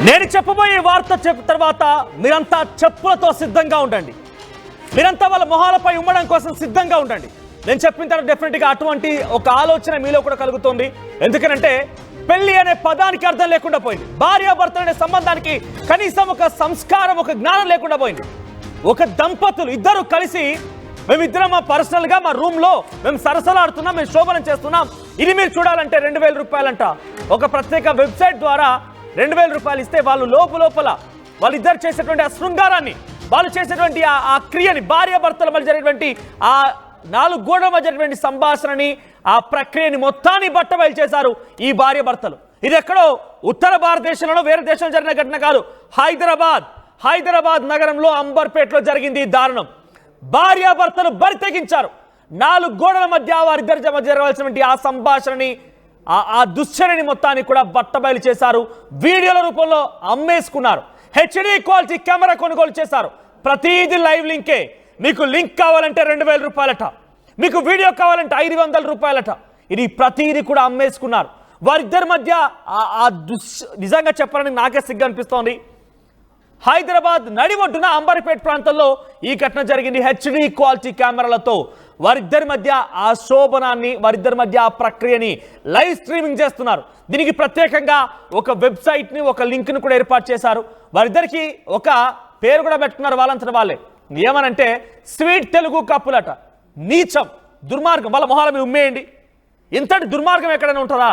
నేను చెప్పబోయే వార్త తర్వాత మీరంతా చెప్పులతో సిద్ధంగా ఉండండి. మీరంతా వాళ్ళ మొహాలపై ఉమ్మడం కోసం సిద్ధంగా ఉండండి. నేను చెప్పిన తర్వాత డెఫినెట్గా అటువంటి ఒక ఆలోచన మీలో కూడా కలుగుతుంది. ఎందుకంటే పెళ్లి అనే పదానికి అర్థం లేకుండా పోయింది. భార్యాభర్తలు అనే సంబంధానికి కనీసం ఒక సంస్కారం, ఒక జ్ఞానం లేకుండా పోయింది. ఒక దంపతులు ఇద్దరు కలిసి మేమిద్దరం మా పర్సనల్గా మా రూమ్లో మేము సరసలాడుతున్నాం, మేము శోభనం చేస్తున్నాం, ఇది మీరు చూడాలంటే 2000 రూపాయలంట. ఒక ప్రత్యేక వెబ్సైట్ ద్వారా 2000 రూపాయలు ఇస్తే వాళ్ళు లోపల వాళ్ళిద్దరు చేసేటువంటి ఆ శృంగారాన్ని, వాళ్ళు చేసేటువంటి ఆ క్రియని, భార్యాభర్తల మధ్య జరిగినటువంటి ఆ 4 గోడల మధ్య జరిగినటువంటి సంభాషణని, ఆ ప్రక్రియని మొత్తాన్ని బట్టబయలు చేశారు ఈ భార్యాభర్తలు. ఇది ఎక్కడో ఉత్తర భారతదేశంలో వేరే దేశంలో జరిగిన ఘటన కాదు. హైదరాబాద్ నగరంలో అంబర్పేటలో జరిగింది ఈ దారుణం. భార్యాభర్తలు బరి తెగించారు. 4 గోడల మధ్య వారిద్దరి మధ్య జరగాల్సినటువంటి ఆ సంభాషణని, ఆ దుశ్చర్యని మొత్తాన్ని కూడా బట్టబయలు చేశారు. వీడియోల రూపంలో అమ్మేసుకున్నారు. హెచ్డి క్వాలిటీ కెమెరా కొనుగోలు చేశారు. ప్రతిదీ లైవ్ లింకే. మీకు లింక్ కావాలంటే 2000 రూపాయలట, మీకు వీడియో కావాలంటే 500 రూపాయలట. ఇది ప్రతిదీ కూడా అమ్మేసుకున్నారు. వారిద్దరి మధ్య నిజంగా చెప్పాలని నాకే సిగ్గు అనిపిస్తోంది. హైదరాబాద్ నడివొడ్డున అంబర్పేట ప్రాంతంలో ఈ ఘటన జరిగింది. హెచ్డి క్వాలిటీ కెమెరాలతో వారిద్దరి మధ్య ఆ శోభనాన్ని, వారిద్దరి మధ్య ఆ ప్రక్రియని లైవ్ స్ట్రీమింగ్ చేస్తున్నారు. దీనికి ప్రత్యేకంగా ఒక వెబ్సైట్ని, ఒక లింక్ని కూడా ఏర్పాటు చేశారు. వారిద్దరికి ఒక పేరు కూడా పెట్టుకున్నారు వాళ్ళంతట వాళ్ళే. ఏమనంటే స్వీట్ తెలుగు కప్పులట. నీచం, దుర్మార్గం. వాళ్ళ మొహాల మీద ఉమ్మేయండి. ఇంతటి దుర్మార్గం ఎక్కడైనా ఉంటుందా?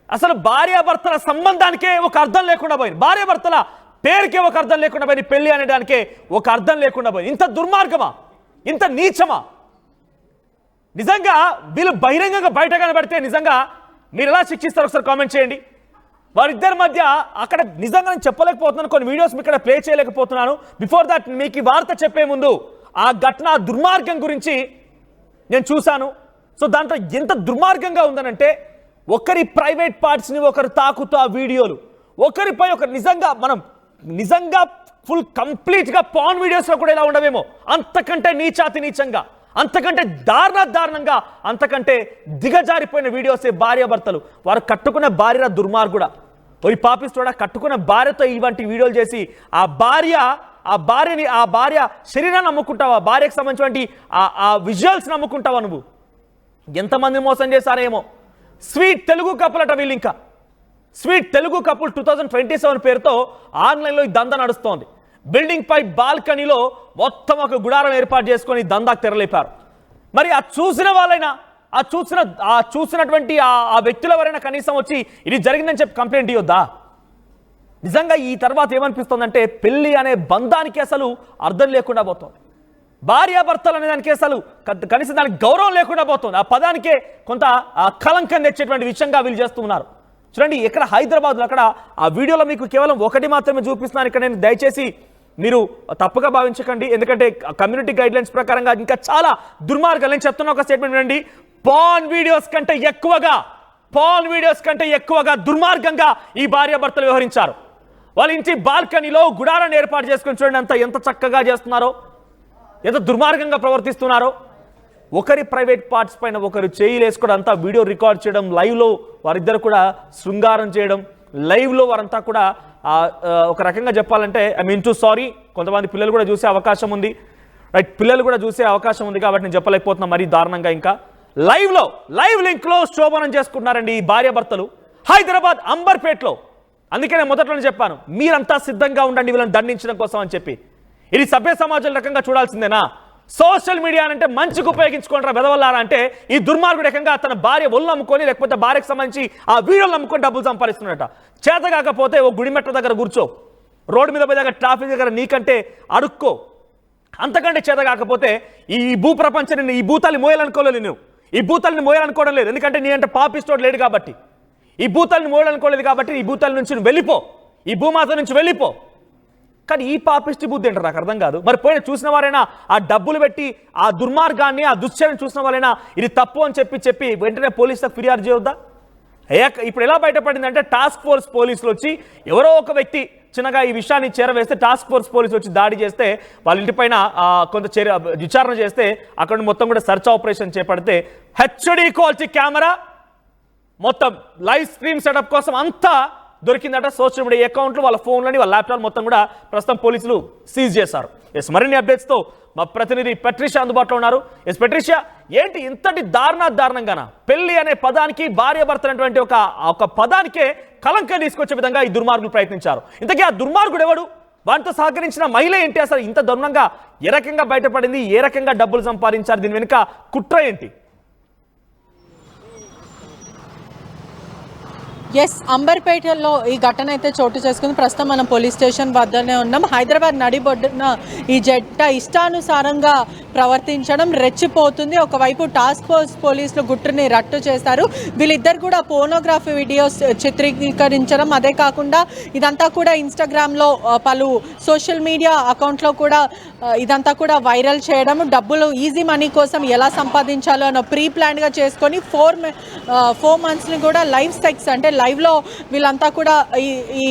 అసలు భార్యాభర్తల సంబంధానికే ఒక అర్థం లేకుండా పోయింది. భార్యాభర్తల పేరుకే ఒక అర్థం లేకుండా పోయింది. పెళ్లి అనేదానికే ఒక అర్థం లేకుండా పోయింది. ఇంత దుర్మార్గమా, ఇంత నీచమా? నిజంగా వీళ్ళు బహిరంగంగా బయట కనబడితే నిజంగా మీరు ఎలా శిక్షిస్తారు ఒకసారి కామెంట్ చేయండి. వారిద్దరి మధ్య అక్కడ నిజంగా నేను చెప్పలేకపోతున్నాను, కొన్ని వీడియోస్ ఇక్కడ ప్లే చేయలేకపోతున్నాను. బిఫోర్ దట్ మీకు ఈ వార్త చెప్పే ముందు ఆ ఘటన, దుర్మార్గం గురించి నేను చూశాను. సో దాంట్లో ఎంత దుర్మార్గంగా ఉందనంటే, ఒకరి ప్రైవేట్ పార్ట్స్ని ఒకరు తాకుతూ ఆ వీడియోలు, ఒకరిపై ఒకరు నిజంగా ఫుల్ కంప్లీట్గా పాన్ వీడియోస్లో కూడా ఇలా ఉండవేమో, అంతకంటే నీచాతి నీచంగా, అంతకంటే దారుణంగా, అంతకంటే దిగజారిపోయిన వీడియోసే భార్యాభర్తలు. వారు కట్టుకున్న భార్య దుర్మార్గుడా, పోయి పాపిస్తోడా, కట్టుకున్న భార్యతో ఇలాంటి వీడియోలు చేసి ఆ భార్య శరీరాన్ని నమ్ముకుంటావా? భార్యకు సంబంధించినటువంటి ఆ విజువల్స్ నమ్ముకుంటావా నువ్వు? ఎంతమంది మోసం చేశారేమో. స్వీట్ తెలుగు కప్పులట వీళ్ళు. ఇంకా స్వీట్ తెలుగు కపుల్ 2027 పేరుతో ఆన్లైన్లో ఈ దందా నడుస్తోంది. బిల్డింగ్ పై బాల్కనీలో మొత్తం ఒక గుడారం ఏర్పాటు చేసుకొని దందాకు తెరలేపారు. మరి ఆ చూసిన వాళ్ళైనా, చూసినటువంటి ఆ వ్యక్తుల ఎవరైనా కనీసం వచ్చి ఇది జరిగిందని చెప్పి కంప్లైంట్ ఇవ్వద్దా? నిజంగా ఈ తర్వాత ఏమనిపిస్తుందంటే, పెళ్లి అనే బంధానికి అసలు అర్థం లేకుండా పోతుంది. భార్యాభర్తలు అనే దానికి అసలు కనీసం దానికి గౌరవం లేకుండా పోతుంది. ఆ పదానికే కొంత కలంకం తెచ్చేటువంటి విషయంగా వీళ్ళు చేస్తున్నారు. చూడండి, ఇక్కడ హైదరాబాద్లో అక్కడ ఆ వీడియోలో మీకు కేవలం ఒకటి మాత్రమే చూపిస్తున్నాను. ఇక్కడ నేను దయచేసి మీరు తప్పుగా భావించకండి, ఎందుకంటే కమ్యూనిటీ గైడ్లైన్స్ ప్రకారంగా ఇంకా చాలా దుర్మార్గాలు. నేను చెప్తున్న ఒక స్టేట్మెంట్ వినండి. పాన్ వీడియోస్ కంటే ఎక్కువగా దుర్మార్గంగా ఈ భార్యాభర్తలు వ్యవహరించారు. వాళ్ళ ఇంటి బాల్కనీలో గుడారాన్ని ఏర్పాటు చేసుకుని చూడండి ఎంత చక్కగా చేస్తున్నారో, ఎంత దుర్మార్గంగా ప్రవర్తిస్తున్నారో. ఒకరి ప్రైవేట్ పార్ట్స్ పైన ఒకరు వేసుకోవడం, అంతా వీడియో రికార్డ్ చేయడం, లైవ్లో వారిద్దరు కూడా శృంగారం చేయడం, లైవ్లో వారంతా కూడా ఒక రకంగా చెప్పాలంటే సారీ, కొంతమంది పిల్లలు కూడా చూసే అవకాశం ఉంది, రైట్? పిల్లలు కూడా చూసే అవకాశం ఉంది కాబట్టి నేను చెప్పలేకపోతున్నా మరీ దారుణంగా. ఇంకా లైవ్ లింక్లో శోభనం చేసుకుంటున్నారండి ఈ భార్యాభర్తలు హైదరాబాద్ అంబర్పేటలో. అందుకే నేను మొదట్లోనే చెప్పాను, మీరంతా సిద్ధంగా ఉండండి వీళ్ళని దండించడం కోసం అని చెప్పి. ఇది సభ్య సమాజం రకంగా చూడాల్సిందేనా? సోషల్ మీడియా అంటే మంచిగా ఉపయోగించుకుంటారా వెదవల్లారా అంటే, ఈ దుర్మార్గుడు రకంగా తన భార్య ఒళ్ళు నమ్ముకొని, లేకపోతే భార్యకు సంబంధించి ఆ వీడియోలు నమ్ముకొని డబ్బులు సంపాదిస్తున్నట. చేత కాకపోతే ఓ గుడిమెట్ల దగ్గర కూర్చో, రోడ్డు మీద పోయి దగ్గర ట్రాఫిక్ దగ్గర నీకంటే అడుక్కో. అంతకంటే చేత కాకపోతే ఈ భూ ప్రపంచాన్ని, ఈ భూతాన్ని మోయాలనుకోలేదు నువ్వు. ఈ భూతాలని మోయాలనుకోవడం లేదు, ఎందుకంటే నీ అంటే పాపిస్తోడు లేడు కాబట్టి. ఈ భూతాలను మోయాలనుకోలేదు కాబట్టి ఈ భూతాల నుంచి నువ్వు వెళ్ళిపో, ఈ భూమాత నుంచి వెళ్ళిపో. కానీ ఈ పాపిష్టి బుద్ధి ఏంటో నాకు అర్థం కాదు. మరి పోయిన చూసిన వారైనా, ఆ డబ్బులు పెట్టి ఆ దుర్మార్గాన్ని, ఆ దుశ్చర్యను చూసిన వాళ్ళైనా ఇది తప్పు అని చెప్పి వెంటనే పోలీసులకు ఫిర్యాదు చేయొద్దా? ఇప్పుడు ఎలా బయటపడిందంటే, టాస్క్ ఫోర్స్ పోలీసులు వచ్చి ఎవరో ఒక వ్యక్తి చిన్నగా ఈ విషయాన్ని చేరవేస్తే, టాస్క్ ఫోర్స్ పోలీసులు వచ్చి దాడి చేస్తే, వాళ్ళ ఇంటిపైన కొంత విచారణ చేస్తే, అక్కడ మొత్తం కూడా సెర్చ్ ఆపరేషన్ చేపడితే హెచ్డి క్వాలిటీ కెమెరా మొత్తం లైవ్ స్ట్రీమ్ సెటప్ కోసం అంతా దొరికిందట. సోషల్ మీడియా అకౌంట్లు, వాళ్ళ ఫోన్లని, వాళ్ళ ల్యాప్టాప్ మొత్తం కూడా ప్రస్తుతం పోలీసులు సీజ్ చేశారు. ఎస్, మరిన్ని అప్డేట్స్తో మా ప్రతినిధి పెట్రిషియా అందుబాటులో ఉన్నారు. ఎస్ పెట్రిషియా, ఏంటి ఇంతటి దారుణంగానా పెళ్లి అనే పదానికి, భార్యాభర్తలు అనేటువంటి ఒక పదానికే కలంకం తీసుకొచ్చే విధంగా ఈ దుర్మార్గులు ప్రయత్నించారు. ఇంతకీ ఆ దుర్మార్గుడు ఎవడు? వాటితో సహకరించిన మహిళ ఏంటి? అసలు ఇంత దారుణంగా ఏ రకంగా బయటపడింది? ఏ రకంగా డబ్బులు సంపాదించారు? దీని వెనుక కుట్ర ఏంటి? ఎస్, అంబర్పేటలో ఈ ఘటన అయితే చోటు చేసుకుంది. ప్రస్తుతం మనం పోలీస్ స్టేషన్ వద్దనే ఉన్నాం. హైదరాబాద్ నడిబొడ్డున ఈ జట్ట ఇష్టానుసారంగా ప్రవర్తించడం రెచ్చిపోతుంది. ఒకవైపు టాస్క్ ఫోర్స్ పోలీసులు గుట్టుని రట్టు చేశారు. వీళ్ళిద్దరు కూడా పోర్నోగ్రఫీ వీడియోస్ చిత్రీకరించడం, అదే కాకుండా ఇదంతా కూడా ఇన్స్టాగ్రామ్లో పలు సోషల్ మీడియా అకౌంట్లో కూడా ఇదంతా కూడా వైరల్ చేయడం, డబ్బులు ఈజీ మనీ కోసం ఎలా సంపాదించాలో అన్న ప్రీ ప్లాన్గా చేసుకొని 4 మంత్స్ని కూడా లైవ్ సెక్స్ అంటే లైవ్లో వీళ్ళంతా కూడా ఈ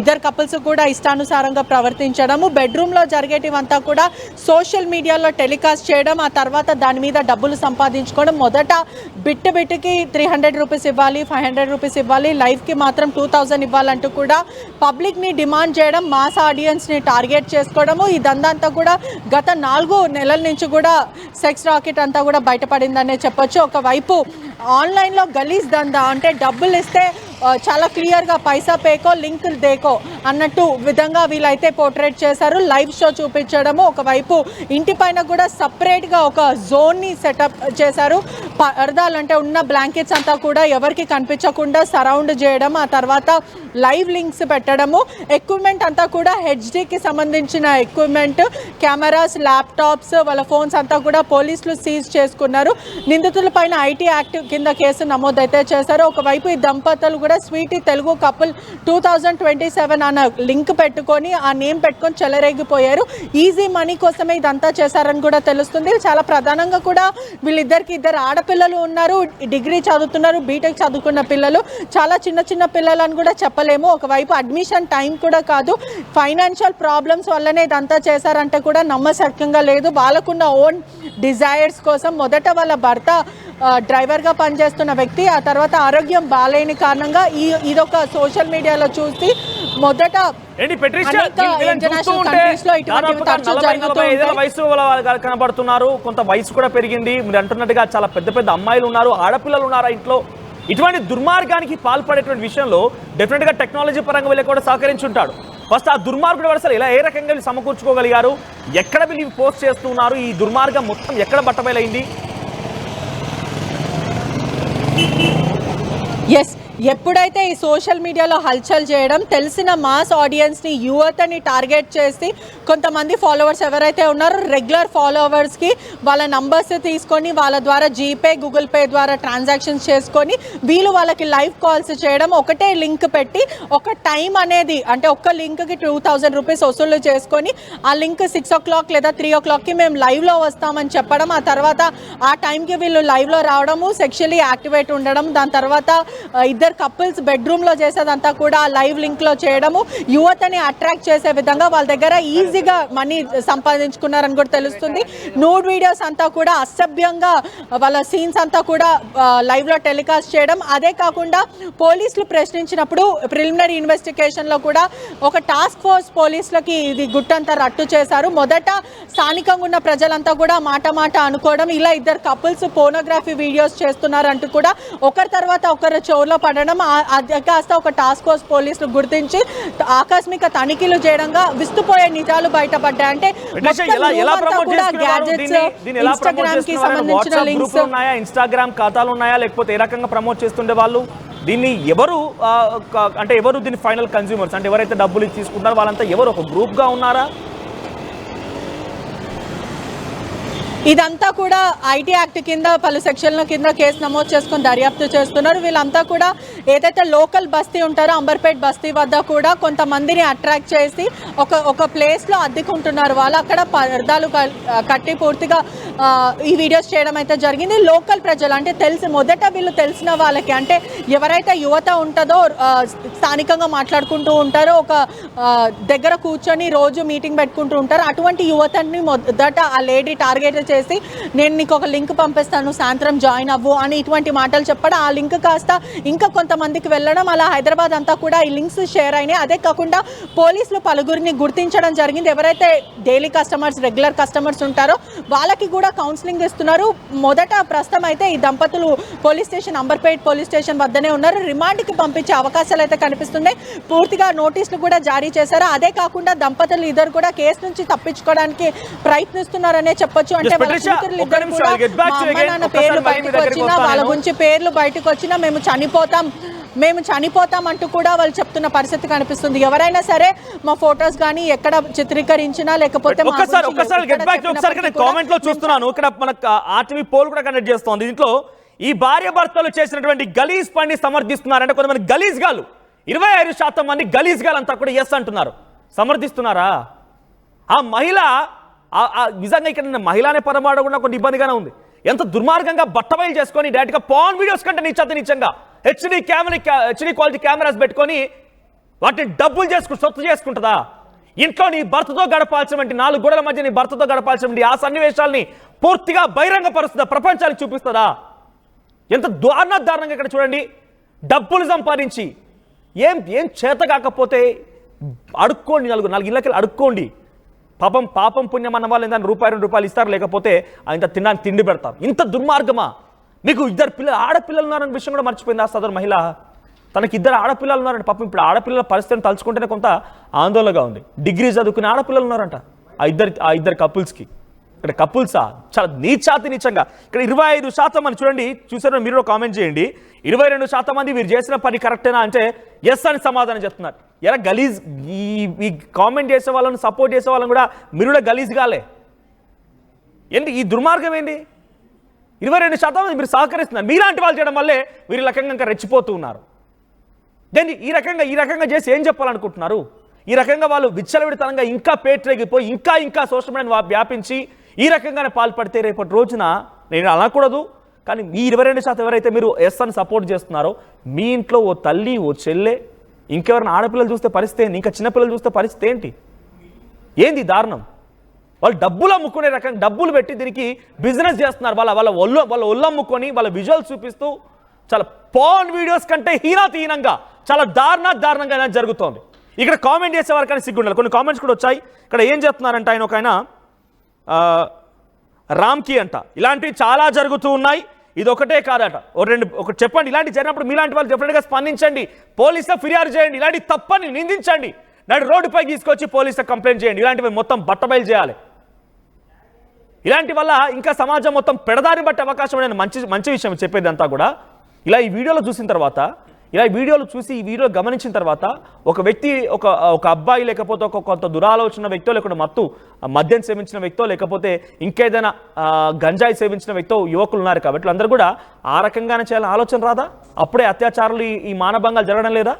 ఇద్దరు కపుల్స్ కూడా ఇష్టానుసారంగా ప్రవర్తించడము, బెడ్రూమ్లో జరిగేటివంతా కూడా సోషల్ మీడియాలో టెలికాస్ట్ చేయడం, ఆ తర్వాత దాని మీద డబ్బులు సంపాదించుకోవడం. మొదట బిట్టుకి 300 రూపీస్ ఇవ్వాలి, 500 రూపీస్ ఇవ్వాలి, లైవ్కి మాత్రం 2000 ఇవ్వాలంటూ కూడా పబ్లిక్ని డిమాండ్ చేయడం, మాస్ ఆడియన్స్ని టార్గెట్ చేసుకోవడము. ఇదంతా కూడా గత 4 నెలల నుంచి కూడా సెక్స్ రాకెట్ అంతా కూడా బయటపడిందనే చెప్పొచ్చు. ఒకవైపు ఆన్లైన్లో గలీజ్ దందా అంటే డబ్బులు ఇస్తే చాలా క్లియర్గా పైసా పేకో లింక్ దేకో అన్నట్టు విధంగా వీళ్ళైతే పోర్ట్రేట్ చేశారు. లైవ్ షో చూపించడము, ఒకవైపు ఇంటి పైన కూడా సపరేట్గా ఒక జోన్ని సెటప్ చేశారు. పరదాలు అంటే ఉన్న బ్లాంకెట్స్ అంతా కూడా ఎవరికి కనిపించకుండా సరౌండ్ చేయడం, ఆ తర్వాత లైవ్ లింక్స్ పెట్టడము. ఎక్విప్మెంట్ అంతా కూడా హెచ్డీకి సంబంధించిన ఎక్విప్మెంట్, కెమెరాస్, ల్యాప్టాప్స్, వాళ్ళ ఫోన్స్ అంతా కూడా పోలీసులు సీజ్ చేసుకున్నారు. నిందితుల పైన ఐటీ యాక్ట్ కింద కేసు నమోదైతే చేశారు. ఒకవైపు ఈ దంపతులు కూడా స్వీటీ తెలుగు కపుల్ 2027 అన్న లింక్ పెట్టుకొని ఆ నేమ్ పెట్టుకొని చెలరేగిపోయారు. ఈజీ మనీ కోసమే ఇదంతా చేశారని కూడా తెలుస్తుంది. చాలా ప్రధానంగా కూడా వీళ్ళిద్దరికి 2 ఆడపిల్లలు ఉన్నారు, డిగ్రీ చదువుతున్నారు, బీటెక్ చదువుకున్న పిల్లలు, చాలా చిన్న పిల్లలని కూడా చెప్పలేము. ఒకవైపు అడ్మిషన్ టైం కూడా కాదు, ఫైనాన్షియల్ ప్రాబ్లమ్స్ వల్లనే ఇదంతా చేశారంటే కూడా నమ్మశక్యంగా లేదు. వాళ్ళకున్న ఓన్ డిజైర్స్ కోసం మొదట వాళ్ళ భర్త డ్రైవర్గా పనిచేస్తున్న వ్యక్తి, ఆ తర్వాత ఆరోగ్యం బాలేని కారణంగా ఇదొక సోషల్ మీడియాలో చూసి మొదట వయసు కనబడుతున్నారు, కొంత వయసు కూడా పెరిగింది. మీరు అంటున్నట్టుగా చాలా పెద్ద అమ్మాయిలు ఉన్నారు, ఆడపిల్లలు ఉన్నారా ఇంట్లో. ఇటువంటి దుర్మార్గానికి పాల్పడేటువంటి విషయంలో డెఫినెట్ గా టెక్నాలజీ పరంగా వీళ్ళకి కూడా సహకరించుంటాడు. ఫస్ట్ ఆ దుర్మార్గుడు అసలు ఇలా ఏ రకంగా వీళ్ళు సమకూర్చుకోగలిగారు? ఎక్కడ వీళ్ళు పోస్ట్ చేస్తున్నారు? ఈ దుర్మార్గం మొత్తం ఎక్కడ బట్టబయలైంది? ఎస్, ఎప్పుడైతే ఈ సోషల్ మీడియాలో హల్చల్ చేయడం, తెలిసిన మాస్ ఆడియన్స్ని, యువతని టార్గెట్ చేసి కొంతమంది ఫాలోవర్స్ ఎవరైతే ఉన్నారో రెగ్యులర్ ఫాలోవర్స్కి వాళ్ళ నంబర్స్ తీసుకొని వాళ్ళ ద్వారా జీపే, గూగుల్ పే ద్వారా ట్రాన్సాక్షన్స్ చేసుకొని వీళ్ళు వాళ్ళకి లైవ్ కాల్స్ చేయడం, ఒకటే లింక్ పెట్టి ఒక టైం అనేది అంటే ఒక్క లింక్కి 2000 రూపీస్ వసూలు చేసుకొని ఆ లింక్ 6 o'clock లేదా 3 o'clockకి మేము లైవ్లో వస్తామని చెప్పడం, ఆ తర్వాత ఆ టైంకి వీళ్ళు లైవ్లో రావడము, సెక్షువల్లీ యాక్టివేట్ ఉండడం, దాని తర్వాత ఇద్దరు కపుల్స్ బెడ్రూమ్లో చేసేదంతా కూడా లైవ్ లింక్లో చేయడము, యువతని అట్రాక్ట్ చేసే విధంగా వాళ్ళ దగ్గర ఈజీగా మనీ సంపాదించుకున్నారని కూడా తెలుస్తుంది. నూడ్ వీడియోస్ అంతా కూడా అసభ్యంగా వాళ్ళ సీన్స్ అంతా కూడా లైవ్లో టెలికాస్ట్ చేయడం, అదే కాకుండా పోలీసులు ప్రశ్నించినప్పుడు ప్రిలిమినరీ ఇన్వెస్టిగేషన్లో కూడా ఒక టాస్క్ ఫోర్స్ పోలీసులకి ఇది గుట్టంతా రట్టు చేశారు. మొదట స్థానికంగా ఉన్న ప్రజలంతా కూడా మాట అనుకోవడం, ఇలా ఇద్దరు కపుల్స్ పోర్నోగ్రఫీ వీడియోస్ చేస్తున్నారంటూ కూడా ఒకరి తర్వాత ఒకరు చెవులో పడడం, అది కాస్త ఒక టాస్క్ ఫోర్స్ పోలీసులు గుర్తించి ఆకస్మిక తనిఖీలు చేయడంగా విస్తుపోయే నిజాలు బయటపడ్డాయి. అంటే ఇన్స్టాగ్రామ్ కి సంబంధించిన లింక్స్ ఉన్నాయా, ఇన్స్టాగ్రామ్ ఖాతాలు ఉన్నాయా, లేకపోతే ఏ రకంగా ప్రమోట్ చేస్తుండే వాళ్ళు? దీన్ని ఎవరు దీన్ని ఫైనల్ కన్స్యూమర్స్ అంటే ఎవరైతే డబ్బులు తీసుకుంటారో వాళ్ళంతా ఎవరు ఒక గ్రూప్ గా ఉన్నారా? ఇదంతా కూడా ఐటీ యాక్ట్ కింద పలు సెక్షన్ల కింద కేసు నమోదు చేసుకొని దర్యాప్తు చేస్తున్నారు. వీళ్ళంతా కూడా ఏదైతే లోకల్ బస్తీ ఉంటారో అంబర్పేట్ బస్తీ వద్ద కూడా కొంతమందిని అట్రాక్ట్ చేసి ఒక ప్లేస్లో అద్దెకుంటున్నారు. వాళ్ళు అక్కడ పరదాలు కట్టి పూర్తిగా ఈ వీడియోస్ చేయడం అయితే జరిగింది. లోకల్ ప్రజలు అంటే మొదట వీళ్ళు తెలిసిన వాళ్ళకి అంటే ఎవరైతే యువత ఉంటుందో స్థానికంగా మాట్లాడుకుంటూ ఉంటారో ఒక దగ్గర కూర్చొని రోజు మీటింగ్ పెట్టుకుంటూ ఉంటారు. అటువంటి యువతని మొదట ఆ లేడీ టార్గెట్ చేసి నేను నీకు ఒక లింక్ పంపిస్తాను సాయంత్రం జాయిన్ అవ్వు అని ఇటువంటి మాటలు చెప్పడం, ఆ లింక్ కాస్త ఇంకా కొంతమందికి వెళ్ళడం, అలా హైదరాబాద్ అంతా కూడా ఈ లింక్స్ షేర్ అయినాయి. అదే కాకుండా పోలీసులు పలువురిని గుర్తించడం జరిగింది. ఎవరైతే డైలీ కస్టమర్స్ రెగ్యులర్ కస్టమర్స్ ఉంటారో వాళ్ళకి కూడా కౌన్సిలింగ్ ఇస్తున్నారు. మొదట ప్రస్తుతం అయితే ఈ దంపతులు police station Amberpet police station వద్దనే ఉన్నారు. రిమాండ్కి పంపించే అవకాశాలు అయితే కనిపిస్తున్నాయి. పూర్తిగా నోటీసులు కూడా జారీ చేశారు. అదే కాకుండా దంపతులు ఇద్దరు కూడా కేసు నుంచి తప్పించుకోవడానికి ప్రయత్నిస్తున్నారనే చెప్పొచ్చు. అంటే వాళ్ళ కూతురు ఇద్దరు కూడా మా అమ్మ నాన్న పేర్లు బయటకు వచ్చినా, వాళ్ళ గురించి పేర్లు బయటకు వచ్చినా మేము చనిపోతాం అంటూ కూడా వాళ్ళు చెప్తున్న పరిస్థితి కనిపిస్తుంది. ఎవరైనా సరే మా ఫొటోస్ కానీ ఎక్కడ చిత్రీకరించినా లేకపోతే కామెంట్ లో చూస్తున్నాను, ఇక్కడ మనకు ఆర్టీవీ పోల్ కూడా కండక్ట్ చేస్తోంది. దీంట్లో ఈ భార్య భర్తలు చేసినటువంటి గలీజ్ పని సమర్థిస్తున్నారంటే కొంతమంది గలీజ్ గాలు 25% మంది గలీజ్ గాలు అంతా కూడా ఎస్ అంటున్నారు. సమర్థిస్తున్నారా? ఆ మహిళ నిజంగా ఇక్కడ మహిళనే పరమాడకుండా కొంత ఇబ్బందిగానే ఉంది. ఎంత దుర్మార్గంగా బట్టబయలు చేసుకొని డైరెక్ట్గా పాన్ వీడియోస్ కంటే నీచంగా హెచ్డి క్వాలిటీ కెమెరాస్ పెట్టుకొని వాటిని డబ్బులు సొత్తు చేసుకుంటుందా? ఇంట్లో నీ భర్తతో గడపాల్సినటువంటి 4 గోడల మధ్య నీ భర్తతో గడపాల్సినటువంటి ఆ సన్నివేశాలని పూర్తిగా బహిరంగపరుస్తుందా? ప్రపంచానికి చూపిస్తుందా? ఎంత దారుణంగా ఇక్కడ చూడండి. డబ్బులు సంపాదించి ఏం చేత కాకపోతే అడుక్కోండి, 4 ఇళ్ళకి అడుక్కోండి. పాపం పుణ్యం అన్న వాళ్ళు ఏంటంటే ₹2 ఇస్తారు, లేకపోతే ఇంత తినడానికి తిండి పెడతారు. ఇంత దుర్మార్గమా? మీకు 2 ఆడపిల్లలు ఉన్నారన్న విషయం కూడా మర్చిపోయింది ఆ సదరు మహిళ. తనకి 2 ఆడపిల్లలు ఉన్నారంట. పాపం ఇప్పుడు ఆడపిల్లల పరిస్థితిని తలుచుకుంటేనే కొంత ఆందోళనగా ఉంది. డిగ్రీ చదువుకునే ఆడపిల్లలు ఉన్నారంట ఆ ఇద్దరు కపుల్స్కి. ఇక్కడ కపుల్సా? చాలా నీచంగా. ఇక్కడ 25% అని చూడండి, చూసారో మీరు కామెంట్ చేయండి. 22% మంది మీరు చేసిన పని కరెక్టేనా అంటే ఎస్ అని సమాధానం చెప్తున్నారు. ఎలా గలీజ్ ఈ కామెంట్ చేసే వాళ్ళని సపోర్ట్ చేసే వాళ్ళని కూడా మీరు కూడా గలీజ్ కాలే ఏంటి? ఈ దుర్మార్గం ఏంటి? 22% మంది మీరు సహకరిస్తున్నారు. మీలాంటి వాళ్ళు చేయడం వల్లే వీరు రకంగా ఇంకా రెచ్చిపోతూ ఉన్నారు. దాన్ని ఈ రకంగా చేసి ఏం చెప్పాలనుకుంటున్నారు? ఈ రకంగా వాళ్ళు విచ్చలవిడితనంగా ఇంకా పేట్రేగిపోయి ఇంకా సోషల్ మీడియా వ్యాపించి ఈ రకంగానే పాల్పడితే రేపటి రోజున నేను అనకూడదు, కానీ మీ 22% ఎవరైతే మీరు ఎస్ అని సపోర్ట్ చేస్తున్నారో మీ ఇంట్లో ఓ తల్లి ఓ చెల్లె ఇంకెవరైనా ఆడపిల్లలు చూస్తే పరిస్థితి ఏంటి? ఇంకా చిన్నపిల్లలు చూస్తే పరిస్థితి ఏంది దారుణం? వాళ్ళు డబ్బులు అమ్ముకునే రకంగా డబ్బులు పెట్టి దీనికి బిజినెస్ చేస్తున్నారు. వాళ్ళ ఒళ్ళు అమ్ముకొని వాళ్ళ విజువల్స్ చూపిస్తూ చాలా పాన్ వీడియోస్ కంటే హీనంగా చాలా దారుణంగా జరుగుతోంది. ఇక్కడ కామెంట్ చేసేవారు కానీ సిగ్గుండాలి. కొన్ని కామెంట్స్ కూడా వచ్చాయి. ఇక్కడ ఏం చెప్తున్నారంటే ఆయన రామ్కి అంట ఇలాంటివి చాలా జరుగుతూ ఉన్నాయి, ఇది ఒకటే కాదట. ఒకటి చెప్పండి, ఇలాంటి జరిగినప్పుడు మీలాంటి వాళ్ళు డెఫినెట్గా స్పందించండి, పోలీసులో ఫిర్యాదు చేయండి, ఇలాంటి తప్పని నిందించండి, రోడ్డుపై తీసుకొచ్చి పోలీసులకు కంప్లైంట్ చేయండి. ఇలాంటివి మొత్తం బట్టబయలు చేయాలి. ఇలాంటి వల్ల ఇంకా సమాజం మొత్తం పెడదారి బట్టే అవకాశం అనేది మంచి విషయం చెప్పేది అంతా కూడా. ఇలా ఈ వీడియోలో చూసిన తర్వాత, ఇలా ఈ వీడియో గమనించిన తర్వాత ఒక వ్యక్తి ఒక అబ్బాయి లేకపోతే కొంత దురాలోచన వ్యక్తో, లేకపోతే మద్యం సేవించిన వ్యక్తో, లేకపోతే ఇంకేదైనా గంజాయి సేవించిన వ్యక్తో యువకులు ఉన్నారు కాబట్టి వాళ్ళందరూ కూడా ఆ రకంగానే చేయాలని ఆలోచన రాదా? అప్పుడే అత్యాచారాలు ఈ మానభంగాలు జరగడం లేదా?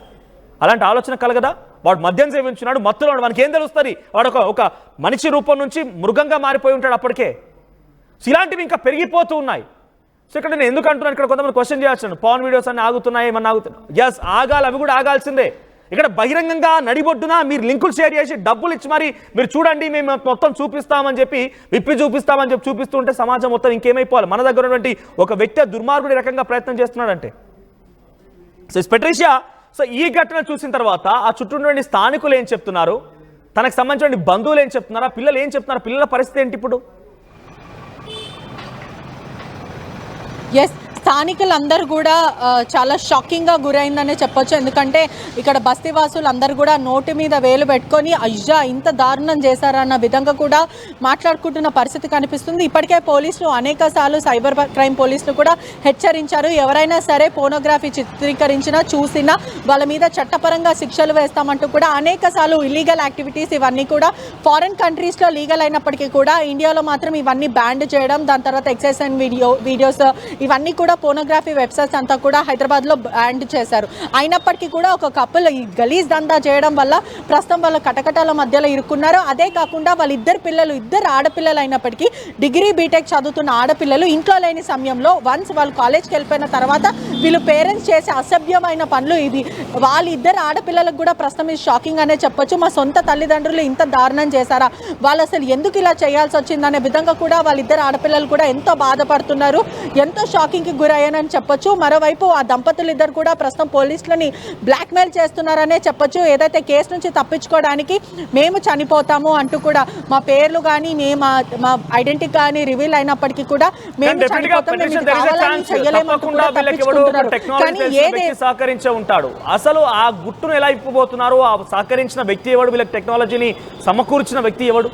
అలాంటి ఆలోచన కలగదా? వాడు మద్యం సేవించున్నాడు, మత్తులో మనకి ఏం తెలుస్తుంది? వాడు ఒక మనిషి రూపం నుంచి మృగంగా మారిపోయి ఉంటాడు అప్పటికే. ఇలాంటివి ఇంకా పెరిగిపోతూ ఉన్నాయి. సో ఇక్కడ నేను ఎందుకు అంటున్నాను, ఇక్కడ కొంతమంది క్వశ్చన్ చేయాల్సిన పాన్ వీడియోస్ అన్ని ఆగుతున్నాయి, ఏమన్నా ఆగుతున్నాయి? ఎస్, ఆగాలి, అవి కూడా ఆగాల్సిందే. ఇక్కడ బహిరంగంగా నడిబొడ్డున మీరు లింకులు షేర్ చేసి డబ్బులు ఇచ్చి మరి మీరు చూడండి మేము మొత్తం చూపిస్తామని చెప్పి చూపిస్తామని చెప్పి చూపిస్తుంటే సమాజం మొత్తం ఇంకేమైపోవాలి? మన దగ్గర ఉన్నటువంటి ఒక వ్యక్తి దుర్మార్గుడి రకంగా ప్రయత్నం చేస్తున్నాడంటే. సో పెట్రిషియా, సో ఈ ఘటన చూసిన తర్వాత ఆ చుట్టూ ఉన్నటువంటి స్థానికులు ఏం చెప్తున్నారు, తనకు సంబంధించిన బంధువులు ఏం చెప్తున్నారా, పిల్లలు ఏం చెప్తున్నారు, పిల్లల పరిస్థితి ఏంటి ఇప్పుడు? ఎస్, స్థానికులందరూ కూడా చాలా షాకింగ్గా గురైందనే చెప్పొచ్చు. ఎందుకంటే ఇక్కడ బస్తీవాసులు అందరూ కూడా నోటి మీద వేలు పెట్టుకొని అయ్యా ఇంత దారుణం చేశారన్న విధంగా కూడా మాట్లాడుకుంటున్న పరిస్థితి కనిపిస్తుంది. ఇప్పటికే పోలీసులు అనేక సార్లు సైబర్ క్రైమ్ పోలీసులు కూడా హెచ్చరించారు, ఎవరైనా సరే పోనోగ్రఫీ చిత్రీకరించినా చూసినా వాళ్ళ మీద చట్టపరంగా శిక్షలు వేస్తామంటూ కూడా అనేక సార్లు ఇల్లీగల్ యాక్టివిటీస్ ఇవన్నీ కూడా ఫారిన్ కంట్రీస్లో లీగల్ అయినప్పటికీ కూడా ఇండియాలో మాత్రం ఇవన్నీ బ్యాన్ చేయడం, దాని తర్వాత ఎక్సైజ్ అండ్ వీడియోస్ ఇవన్నీ కూడా పోర్నోగ్రఫీ వెబ్సైట్స్ అంతా కూడా హైదరాబాద్లో బ్యాన్ చేశారు. అయినప్పటికీ కూడా ఒక కపుల్ ఈ గలీజ్ దందా చేయడం వల్ల ప్రస్తుతం వాళ్ళ కటకటాల మధ్యలో ఇరుక్కున్నారు. అదే కాకుండా వాళ్ళిద్దరు పిల్లలు, ఇద్దరు ఆడపిల్లలు అయినప్పటికీ డిగ్రీ బీటెక్ చదువుతున్న ఆడపిల్లలు ఇంట్లో లేని సమయంలో వన్స్ వాళ్ళు కాలేజ్కి వెళ్ళిపోయిన తర్వాత వీళ్ళు పేరెంట్స్ చేసే అసభ్యమైన పనులు ఇది. వాళ్ళిద్దరు ఆడపిల్లలకు కూడా ప్రస్తుతం ఇది షాకింగ్ అనే చెప్పొచ్చు. మా సొంత తల్లిదండ్రులు ఇంత దారుణం చేశారా, వాళ్ళు అసలు ఎందుకు ఇలా చేయాల్సి వచ్చిందనే విధంగా కూడా వాళ్ళిద్దరు ఆడపిల్లలు కూడా ఎంతో బాధపడుతున్నారు, ఎంతో షాకింగ్కి గురయ్యానని చెప్పొచ్చు. మరోవైపు ఆ దంపతులు ఇద్దరు కూడా ప్రస్తుతం పోలీసులని బ్లాక్మెయిల్ చేస్తున్నారనే చెప్పొచ్చు. ఏదైతే కేసు నుంచి తప్పించుకోవడానికి మేము చనిపోతాము అంటూ కూడా మా పేర్లు కానీ మా ఐడెంటిటీ కానీ రివీల్ అయినప్పటికీ కూడా మేము చనిపోతాం, మేము ఇది కావాలని చేయలేమంటూ కూడా తప్పించుకుంటున్నారు. కానీ సహకరించే ఉంటాడు. అసలు ఆ గుట్టును ఎలా ఇప్పుబోతున్నారు, ఆ సహకరించిన వ్యక్తి ఎవడు, వీళ్ళకి టెక్నాలజీని సమకూర్చిన వ్యక్తి ఎవడు?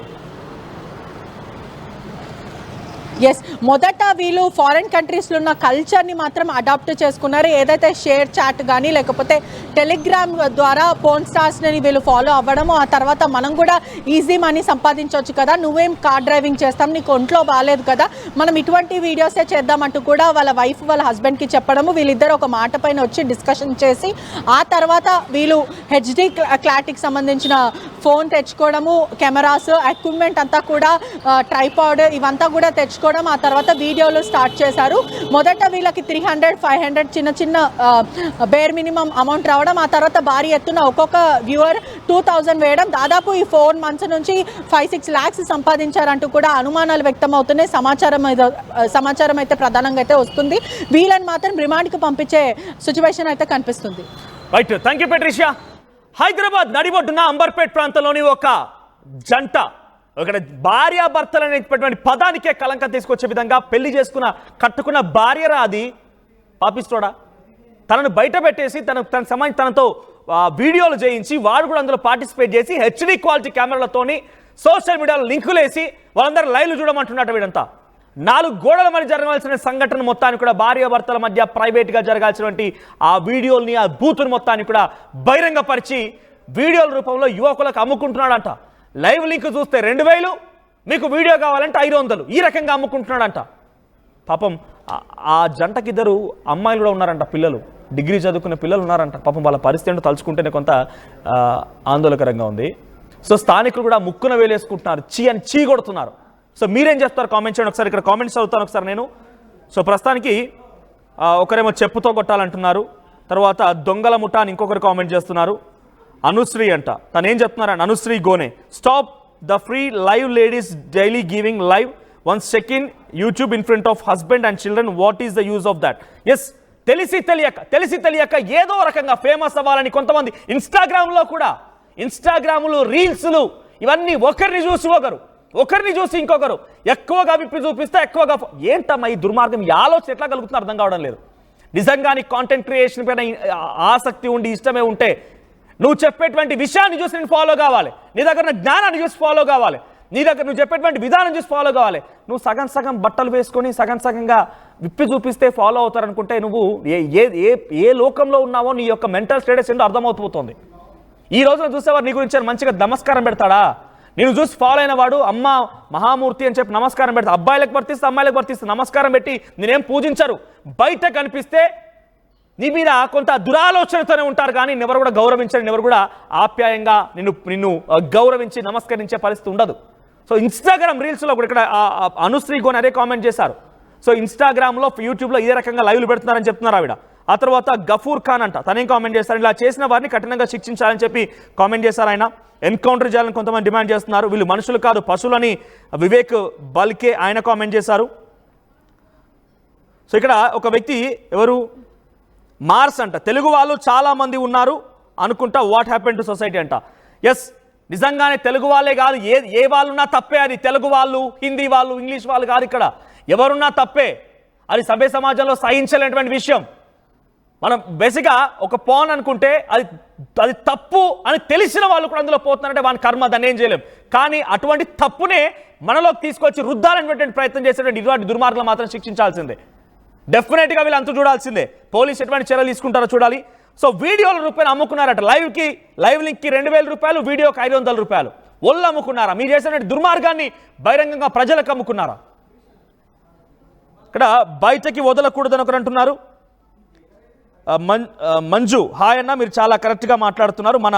ఎస్, మొదట వీళ్ళు ఫారెన్ కంట్రీస్లో ఉన్న కల్చర్ని మాత్రం అడాప్ట్ చేసుకున్నారు. ఏదైతే షేర్ చాట్ కానీ లేకపోతే టెలిగ్రామ్ ద్వారా పోర్న్ స్టార్స్ని వీళ్ళు ఫాలో అవ్వడము, ఆ తర్వాత మనం కూడా ఈజీ మనీ సంపాదించవచ్చు కదా, నువ్వేం కార్ డ్రైవింగ్ చేస్తాం, నీకు ఒంట్లో బాగాలేదు కదా, మనం ఇటువంటి వీడియోసే చేద్దామంటూ కూడా వాళ్ళ వైఫ్ వాళ్ళ హస్బెండ్కి చెప్పడము. వీళ్ళిద్దరు ఒక మాట పైన వచ్చి డిస్కషన్ చేసి ఆ తర్వాత వీళ్ళు హెచ్డి క్లారిటీకి సంబంధించిన ఫోన్ తెచ్చుకోవడము, కెమెరాస్, ఎక్విప్మెంట్ అంతా కూడా, ట్రైపాడ్ ఇవంతా కూడా తెచ్చుకోవడం, ఆ తర్వాత వీడియోలు స్టార్ట్ చేశారు. మొదట వీళ్ళకి 300-500 చిన్న చిన్న బేర్ మినిమం అమౌంట్ రావడం, ఆ తర్వాత భారీ ఎత్తున ఒక్కొక్క వ్యూవర్ 2000 వేయడం, దాదాపు ఈ 4 months నుంచి 5-6 lakhs సంపాదించారంటూ కూడా అనుమానాలు వ్యక్తం అవుతున్నాయి. సమాచారం అయితే ప్రధానంగా అయితే వస్తుంది. వీళ్ళని మాత్రం రిమాండ్కి పంపించే సిచ్యువేషన్ అయితే కనిపిస్తుంది. Right, thank you Patricia. Hyderabad నడిబొడ్డున అంబర్పేట్ ప్రాంతంలోని ఒక జంట, ఇక్కడ భార్యాభర్తలు అనేటువంటి పదానికే కలంకం తీసుకొచ్చే విధంగా పెళ్లి కట్టుకున్న భార్యరా అది పాపిస్తోడా, తనను బయట పెట్టేసి తనకు సంబంధించి తనతో వీడియోలు చేయించి వాడు కూడా అందులో పార్టిసిపేట్ చేసి హెచ్డి క్వాలిటీ కెమెరాలతోని సోషల్ మీడియాలో లింకులు వేసి వాళ్ళందరూ లైవ్లు చూడమంటున్నట్టు వీడంతా. 4 గోడల మధ్య జరగాల్సిన సంఘటన మొత్తాన్ని కూడా భార్యాభర్తల మధ్య ప్రైవేట్గా జరగాల్సినటువంటి ఆ వీడియోల్ని, ఆ బూతుని మొత్తాన్ని కూడా బహిరంగపరిచి వీడియోల రూపంలో యువకులకు అమ్ముకుంటున్నాడంట. లైవ్ లింక్ చూస్తే 2000, మీకు వీడియో కావాలంటే 500, ఈ రకంగా అమ్ముకుంటున్నాడంట. పాపం ఆ జంటకి 2 అమ్మాయిలు కూడా ఉన్నారంట, పిల్లలు, డిగ్రీ చదువుకునే పిల్లలు ఉన్నారంట. పాపం వాళ్ళ పరిస్థితి ఏంటో తలుచుకుంటేనే కొంత ఆందోళనకరంగా ఉంది. సో స్థానికులు కూడా ముక్కున వేలేసుకుంటున్నారు, చీ కొడుతున్నారు. సో మీరేం చేస్తారు కామెంట్ చేయండి ఒకసారి. ఇక్కడ కామెంట్స్ చదువుతాను ఒకసారి నేను. సో ప్రస్తుతానికి ఒకరేమో చెప్పుతో కొట్టాలంటున్నారు, తర్వాత దొంగల ముఠా అని ఇంకొకరు కామెంట్ చేస్తున్నారు. అనుశ్రీ అంట, తను ఏం చెప్తున్నారంట, అనుశ్రీ గోనే, stop the free live ladies daily giving live once check in YouTube in front of husband and children, what is the use of that? Yes, తెలిసి తెలియక ఏదో రకంగా ఫేమస్ అవ్వాలని కొంతమంది ఇన్స్టాగ్రామ్లు రీల్స్లు ఇవన్నీ ఒకరిని చూసి ఇంకొకరు ఎక్కువగా విప్పి చూపిస్తే ఎక్కువగా ఏంటమ్మా ఈ దుర్మార్గం, ఈ ఆలోచన ఎట్లా కలుగుతుందో అర్థం కావడం లేదు. నిజంగా నీ కాంటెంట్ క్రియేషన్ పైన ఆసక్తి ఉండి ఇష్టమే ఉంటే నువ్వు చెప్పేటువంటి విషయాన్ని చూసి నేను ఫాలో కావాలి, నీ దగ్గర జ్ఞానాన్ని చూసి ఫాలో కావాలి, నీ దగ్గర నువ్వు చెప్పేటువంటి విధానం చూసి ఫాలో కావాలి. నువ్వు సగం బట్టలు వేసుకొని సగంగా విప్పి చూపిస్తే ఫాలో అవుతారనుకుంటే నువ్వు ఏ లోకంలో ఉన్నావో, నీ యొక్క మెంటల్ స్టేటస్ ఏంటో అర్థమవుతుంది. ఈ రోజున చూసేవారు నీ గురించి మంచిగా నమస్కారం పెడతాడా? నేను చూసి ఫాలో అయిన వాడు అమ్మ మహామూర్తి అని చెప్పి నమస్కారం పెడతా, అమ్మాయిలకు వర్తిస్తే నమస్కారం పెట్టి నేనేం పూజించరు. బయట కనిపిస్తే నీ మీద కొంత దురాలోచనతోనే ఉంటారు, కానీ ఎవరు కూడా గౌరవించరు, ఎవరు కూడా ఆప్యాయంగా నిన్ను గౌరవించి నమస్కరించే పరిస్థితి ఉండదు. సో ఇన్స్టాగ్రామ్ రీల్స్లో కూడా ఇక్కడ అనుశ్రీ గోన్ అదే కామెంట్ చేశారు. సో ఇన్స్టాగ్రామ్లో, యూట్యూబ్లో ఇదే రకంగా లైవ్లు పెడుతున్నారని చెప్తున్నారు ఆవిడ. ఆ తర్వాత గఫూర్ ఖాన్ అంట, తనేం కామెంట్ చేస్తారు, ఇలా చేసిన వారిని కఠినంగా శిక్షించాలని చెప్పి కామెంట్ చేశారు. ఆయన ఎన్కౌంటర్ చేయాలని కొంతమంది డిమాండ్ చేస్తున్నారు, వీళ్ళు మనుషులు కాదు పశువులని వివేక్ బల్కే ఆయన కామెంట్ చేశారు. సో ఇక్కడ ఒక వ్యక్తి ఎవరు, మార్స్ అంట, తెలుగు వాళ్ళు చాలా మంది ఉన్నారు అనుకుంటా, వాట్ హ్యాపెన్ టు సొసైటీ అంట. ఎస్, నిజంగానే తెలుగు వాళ్ళే కాదు, ఏ వాళ్ళున్నా తప్పే, అది తెలుగు వాళ్ళు, హిందీ వాళ్ళు, ఇంగ్లీష్ వాళ్ళు కాదు, ఇక్కడ ఎవరున్నా తప్పే, అది సభ్య సమాజంలో సహించలేనటువంటి విషయం. మనం బేసిక్గా ఒక పోన్ అనుకుంటే అది తప్పు అని తెలిసిన వాళ్ళు కూడా అందులో పోతున్నారంటే వాని కర్మ, దాన్ని ఏం చేయలేం. కానీ అటువంటి తప్పునే మనలోకి తీసుకొచ్చి రుద్దాలనేటువంటి ప్రయత్నం చేసేటువంటి ఇటువంటి దుర్మార్గులు మాత్రం శిక్షించాల్సిందే. డెఫినెట్గా వీళ్ళు అంతు చూడాల్సిందే. పోలీసు ఎటువంటి చర్యలు తీసుకుంటారో చూడాలి. సో వీడియోల రూపాయలు అమ్ముకున్నారట, లైవ్ లింక్కి 2000 రూపాయలు, వీడియోకి 500 రూపాయలు. ఒళ్ళు అమ్ముకున్నారా? మీరు చేసినటువంటి దుర్మార్గాన్ని బహిరంగంగా ప్రజలకు అమ్ముకున్నారా? ఇక్కడ బయటకి వదలకూడదని ఒకరు అంటున్నారు. మంజు హాయ్ అన్న, మీరు చాలా కరెక్ట్గా మాట్లాడుతున్నారు. మన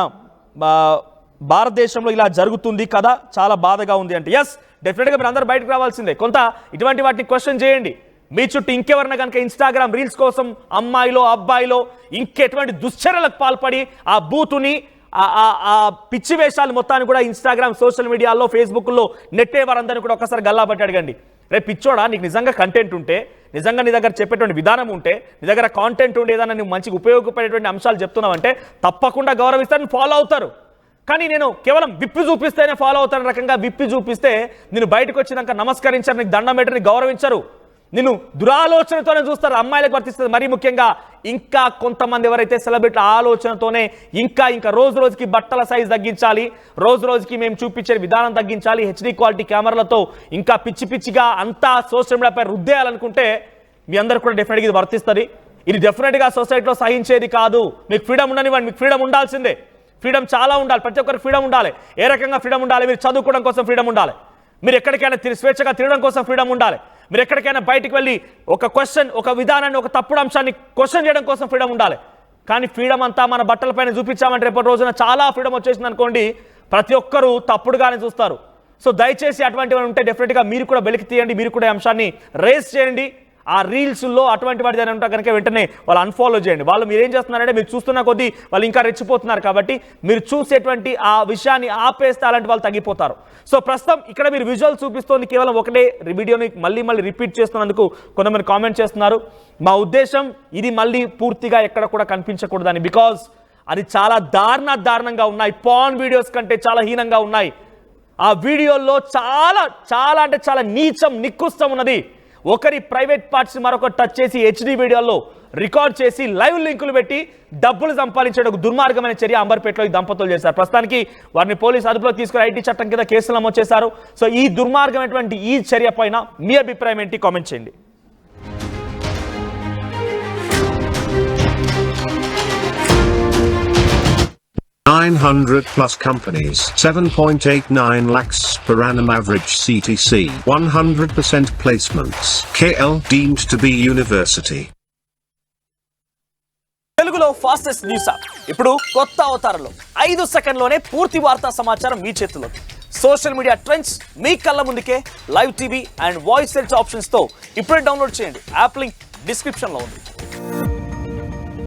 భారతదేశంలో ఇలా జరుగుతుంది కదా, చాలా బాధగా ఉంది అంటే ఎస్ డెఫినెట్గా మీరు అందరూ బయటకు రావాల్సిందే. కొంత ఇటువంటి వాటిని క్వశ్చన్ చేయండి. మీ చుట్టూ ఇంకెవరైనా కనుక ఇన్స్టాగ్రామ్ రీల్స్ కోసం అమ్మాయిలో అబ్బాయిలో ఇంకెటువంటి దుశ్చర్యలకు పాల్పడి ఆ బూతుని ఆ పిచ్చి వేషాలు మొత్తాన్ని కూడా ఇన్స్టాగ్రామ్ సోషల్ మీడియాలో ఫేస్బుక్లో నెట్టే వారందరినీ కూడా ఒకసారి గల్లాబట్టి అడగండి. రేపు పిచ్చోడా, నీకు నిజంగా కంటెంట్ ఉంటే, నిజంగా నీ దగ్గర చెప్పేటువంటి విధానం ఉంటే, నీ దగ్గర కాంటెంట్ ఉంటే, ఏదైనా నువ్వు మంచిగా ఉపయోగపడేటువంటి అంశాలు చెప్తున్నావంటే తప్పకుండా గౌరవిస్తారని ఫాలో అవుతారు. కానీ నేను కేవలం విప్పి చూపిస్తేనే ఫాలో అవుతాను రకంగా విప్పి చూపిస్తే నేను బయటకు వచ్చినాక నమస్కరించారు, నీకు దండం పెట్టని గౌరవించరు, నేను దురాలోచనతోనే చూస్తారు. అమ్మాయిలకు వర్తిస్తుంది. మరీ ముఖ్యంగా ఇంకా కొంతమంది ఎవరైతే సెలబ్రిటీల ఆలోచనతోనే ఇంకా రోజు రోజుకి బట్టల సైజ్ తగ్గించాలి, రోజు రోజుకి మేము చూపించే విధానం తగ్గించాలి, హెచ్డి క్వాలిటీ కెమెరాలతో ఇంకా పిచ్చి పిచ్చిగా అంతా సోషల్ మీడియాపై రుద్దేయాలనుకుంటే మీ అందరు కూడా డెఫినెట్గా ఇది వర్తిస్తుంది. ఇది డెఫినెట్గా సొసైటీలో సహించేది కాదు. మీకు ఫ్రీడమ్ ఉండనివ్వండి, మీకు ఫ్రీడమ్ ఉండాల్సిందే. ఫ్రీడమ్ చాలా ఉండాలి, ప్రతి ఒక్కరికి ఫ్రీడమ్ ఉండాలి. ఏ రకంగా ఫ్రీడమ్ ఉండాలి? మీరు చదువుకోవడం కోసం ఫ్రీడమ్ ఉండాలి, మీరు ఎక్కడికైనా స్వేచ్ఛగా తిరగడం కోసం ఫ్రీడమ్ ఉండాలి, మీరు ఎక్కడికైనా బయటికి వెళ్ళి ఒక క్వశ్చన్, ఒక విధానాన్ని, ఒక తప్పుడు అంశాన్ని క్వశ్చన్ చేయడం కోసం ఫ్రీడమ్ ఉండాలి. కానీ ఫ్రీడమ్ అంతా మన బట్టలపైన చూపించామంటే రేపటి రోజున చాలా ఫ్రీడమ్ వచ్చేసింది అనుకోండి, ప్రతి ఒక్కరూ తప్పుడుగానే చూస్తారు. సో దయచేసి అటువంటివి ఉంటే డెఫినెట్గా మీరు కూడా వెలికి తీయండి, మీరు కూడా అంశాన్ని రేస్ చేయండి. ఆ రీల్స్లో అటువంటి వాటి దాని ఉంటే కనుక వెంటనే వాళ్ళు అన్ఫాలో చేయండి. వాళ్ళు మీరు ఏం చేస్తున్నారంటే మీరు చూస్తున్న కొద్దీ వాళ్ళు ఇంకా రెచ్చిపోతున్నారు. కాబట్టి మీరు చూసేటువంటి ఆ విషయాన్ని ఆపేస్తే అలాంటి వాళ్ళు తగ్గిపోతారు. సో ప్రస్తుతం ఇక్కడ మీరు విజువల్ చూపిస్తోంది కేవలం ఒకటే వీడియోని మళ్ళీ రిపీట్ చేస్తున్నందుకు కొంతమంది కామెంట్ చేస్తున్నారు. మా ఉద్దేశం ఇది మళ్ళీ పూర్తిగా ఎక్కడ కూడా కనిపించకూడదని. బికాజ్ అది చాలా దారుణంగా ఉన్నాయి. పాన్ వీడియోస్ కంటే చాలా హీనంగా ఉన్నాయి. ఆ వీడియోల్లో చాలా అంటే చాలా నీచం నికృష్టం ఉన్నది. ఒకరి ప్రైవేట్ పార్ట్స్ మరొకరు టచ్ చేసి హెచ్డి వీడియోలో రికార్డ్ చేసి లైవ్ లింకులు పెట్టి డబ్బులు సంపాదించే ఒక దుర్మార్గమైన చర్య అంబర్పేటలో ఈ దంపతులు చేశారు. ప్రస్తుతానికి వారిని పోలీసు అదుపులో తీసుకుని ఐటీ చట్టం కింద కేసులు నమోదు చేశారు. సో ఈ దుర్మార్గమైనటువంటి ఈ చర్య పైన మీ అభిప్రాయం ఏంటి? కామెంట్ చేయండి. +900 companies, 7.89 lakhs per annum average CTC, 100% placements. KL deemed to be university. తెలుగులో ఫాస్టెస్ట్ న్యూస్ యాప్ ఇప్పుడు కొత్త అవతారంలో 5 సెకండ్లోనే పూర్తి వార్తా సమాచారం మీ చేతిలో. సోషల్ మీడియా ట్రెండ్స్ మీ కళ్ళ ముందుకే live TV and voice search options తో ఇప్పుడే డౌన్లోడ్ చేయండి. యాప్ లింక్ డిస్క్రిప్షన్ లో ఉంది.